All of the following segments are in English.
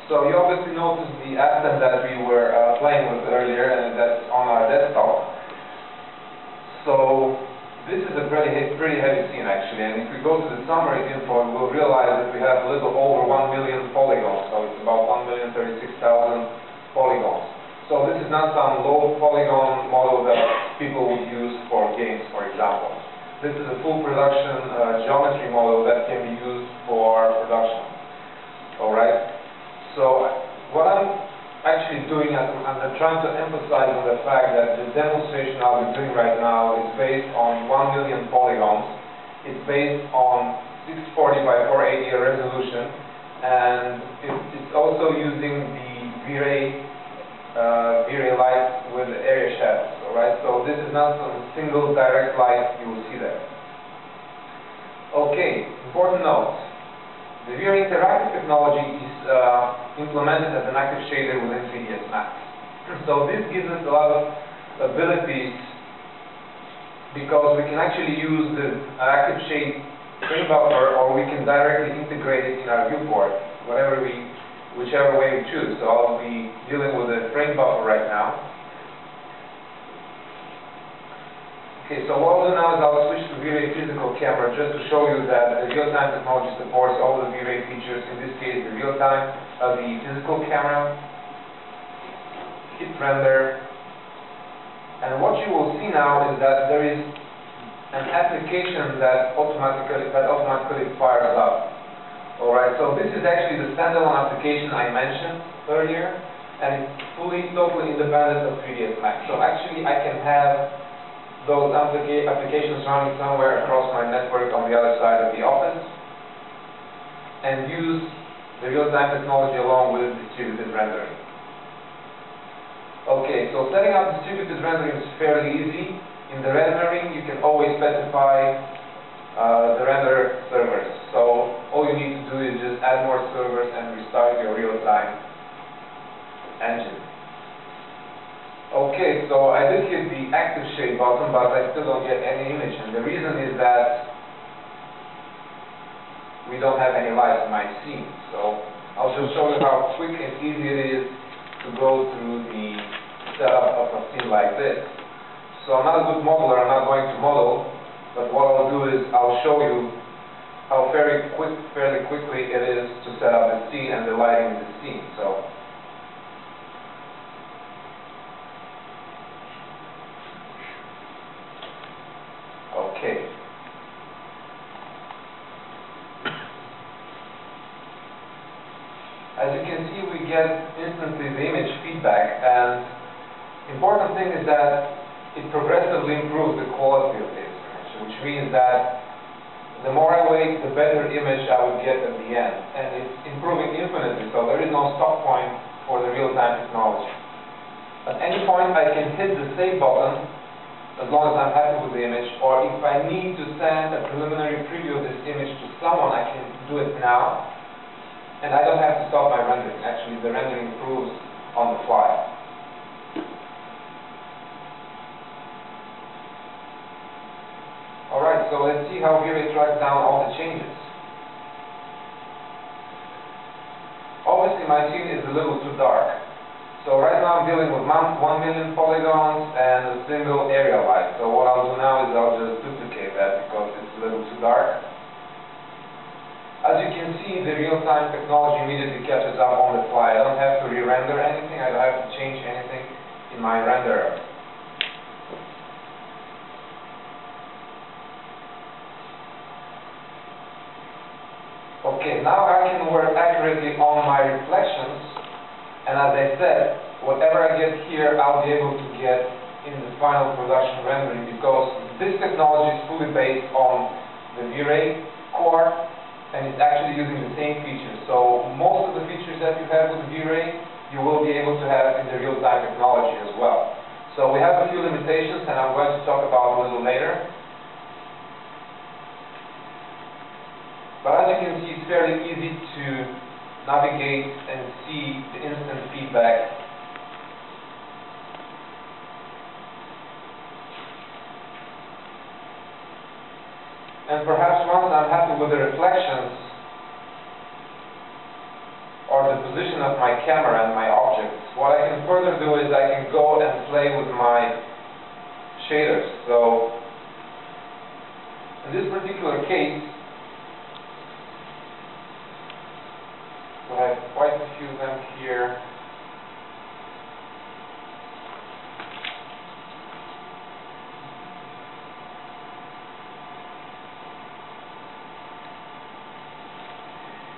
So you obviously noticed the asset that we were playing with earlier, and that's on our desktop. So this is a pretty heavy scene actually, and if we go to the summary info, we'll realize that we have a little over 1 million polygons, so it's about 1,036,000 polygons. So this is not some low polygon model that people would use for games, for example. This is a full production geometry model that can be used for production. Alright? So what I'm actually doing, I'm trying to emphasize on the fact that the demonstration I'll be doing right now is based on 1 million polygons. It's based on 640 by 480 resolution, and it's also using the Vray light with area shadows. Alright, so this is not some single direct light you will see there. Okay, important note. The Vray interactive technology is implemented as an active shader within 3ds Max. So this gives us a lot of abilities because we can actually use the active shade frame buffer, or we can directly integrate it in our viewport, whichever way we choose. So I'll be dealing with the frame buffer right now. Okay, so what I'll do now is I'll switch to Vray physical camera just to show you that the real-time technology supports all the Vray features. In this case, the real-time, the physical camera, hit render, and what you will see now is that there is an application that automatically fires up. Alright, so this is actually the standalone application I mentioned earlier, and it's totally independent of 3ds Max. So actually I can have those applications running somewhere across my network on the other side of the office and use the real-time technology along with distributed rendering. Okay, so setting up distributed rendering is fairly easy. In the rendering, you can always specify the render servers. So all you need to do is just add more servers and restart your real-time engine. Okay, so I did hit the active shade button, but I still don't get any image, and the reason is that we don't have any light in my scene. So I'll just show you how quick and easy it is to go through the setup of a scene like this. So I'm not a good modeler, I'm not going to model, but what I'll do is I'll show you how fairly quickly it is to set up the scene and the lighting in the scene. So okay. As you can see, we get instantly the image feedback, and the important thing is that it progressively improves the quality of the image, which means that the more I wait, the better image I will get at the end. And it's improving infinitely, so there is no stop point for the real-time technology. At any point, I can hit the save button as long as I'm happy with the image, or if I need to send a preliminary preview of this image to someone, I can do it now, and I don't have to stop my rendering. Actually, the rendering improves on the fly. Alright, so let's see how Vray tracks down all the changes. Obviously, my scene is a little too dark. So right now I'm dealing with 1 million polygons and a single area light. So what I'll do now is I'll just duplicate that because it's a little too dark. As you can see, the real-time technology immediately catches up on the fly. I don't have to re-render anything, I don't have to change anything in my renderer. Okay, now I can work accurately on my reflections. And as I said, whatever I get here, I'll be able to get in the final production rendering, because this technology is fully based on the Vray core, and it's actually using the same features. So most of the features that you have with the Vray, you will be able to have in the real-time technology as well. So we have a few limitations, and I'm going to talk about a little later. But as you can see, it's fairly easy to navigate and see the instant feedback. And perhaps once I'm happy with the reflections or the position of my camera and my objects. What I can further do is I can go and play with my shaders. So in this particular case, I have quite a few of them here.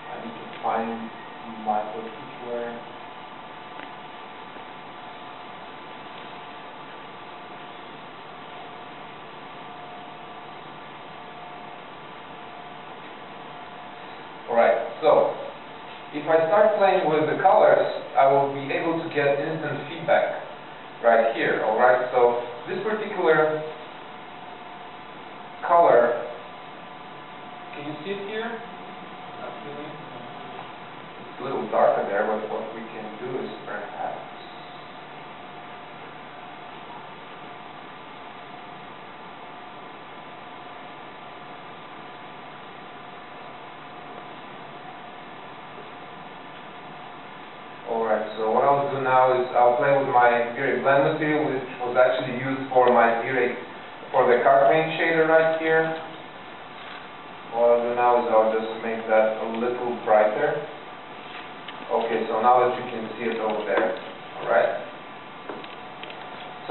I need to find my particular Alright, so if I start playing with the colors, I will be able to get instant feedback right here. Alright, so this particular color, can you see it here? Not really. It's a little darker there, but what we can do is perhaps Alright, so what I'll do now is I'll play with my Vray blend material, which was actually used for my Vray, for the car paint shader right here. What I'll do now is I'll just make that a little brighter. Okay, so now that you can see it over there. Alright.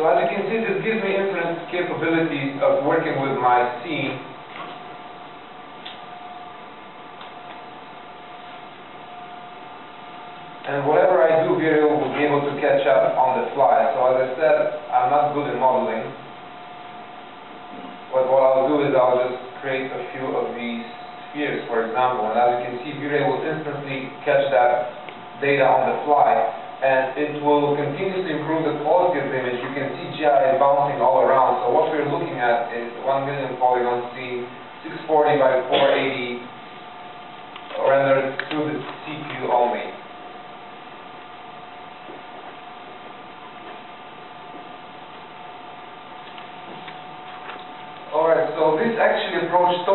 So as you can see, this gives me infinite capabilities of working with my scene. And whatever I do, Vray will be able to catch up on the fly. So as I said, I'm not good at modeling. But what I'll do is I'll just create a few of these spheres, for example. And as you can see, Vray will instantly catch that data on the fly. And it will continuously improve the quality of the image. You can see GI bouncing all around. So what we're looking at is 1 million polygon scene, 640 by 480, rendered through the CPU only. Alright, so this actually approach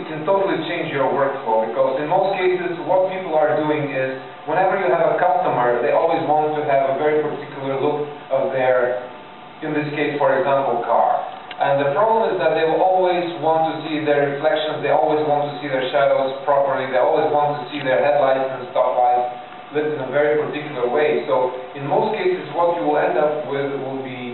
can totally change your workflow, because in most cases what people are doing is whenever you have a customer, they always want to have a very particular look of their, in this case for example, car. And the problem is that they will always want to see their reflections, they always want to see their shadows properly, they always want to see their headlights and stoplights lit in a very particular way. So in most cases what you will end up with will be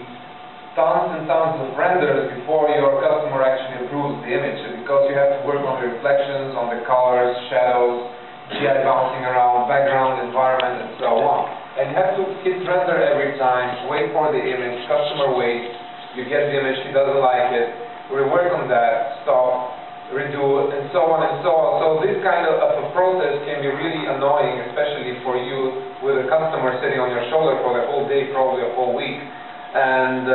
tons and tons of renders before your customer actually approves the image, because you have to work on the reflections, on the colors, shadows, GI bouncing around, background, environment, and so on. And you have to hit render every time, wait for the image, customer waits, you get the image, he doesn't like it, rework on that, stop, redo, and so on and so on. So this kind of a process can be really annoying, especially for you with a customer sitting on your shoulder for the whole day, probably a whole week. And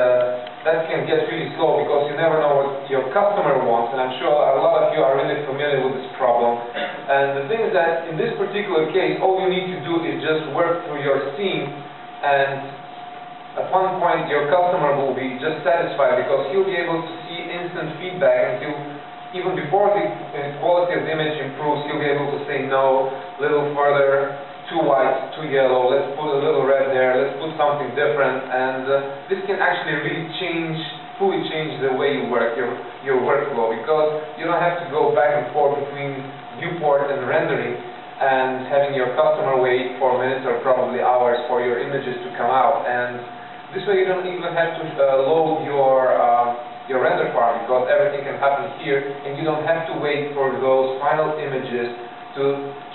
that can get really slow, because you never know what your customer wants, and I'm sure a lot of you are really familiar with this problem. And the thing is that in this particular case, all you need to do is just work through your scene, and at one point your customer will be just satisfied, because he'll be able to see instant feedback, and even before the quality of the image improves, he'll be able to say no, a little further, too white, too yellow, let's put a little red there, let's put something different. And this can actually really fully change the way you work, your workflow, because you don't have to go back and forth between viewport and rendering and having your customer wait for minutes or probably hours for your images to come out. And this way you don't even have to load your render farm, because everything can happen here, and you don't have to wait for those final images to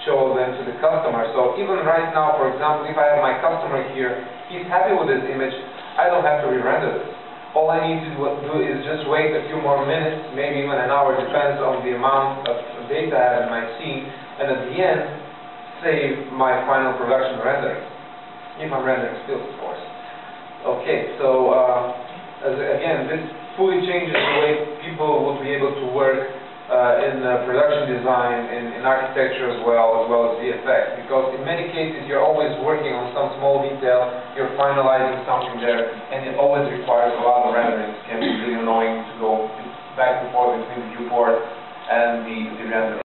show them to the customer. So even right now, for example, if I have my customer here, he's happy with this image, I don't have to re-render this. All I need to do is just wait a few more minutes, maybe even an hour, depends on the amount of data I have in my scene, and at the end, save my final production rendering, if I'm rendering stills, of course. Okay, so again, this fully changes the way people will be able to work in production design, in architecture as well as VFX, because in many cases you're always working on some small detail, you're finalizing something there, and it always requires a lot of rendering. It can be really annoying to go back and forth between the viewport and the render.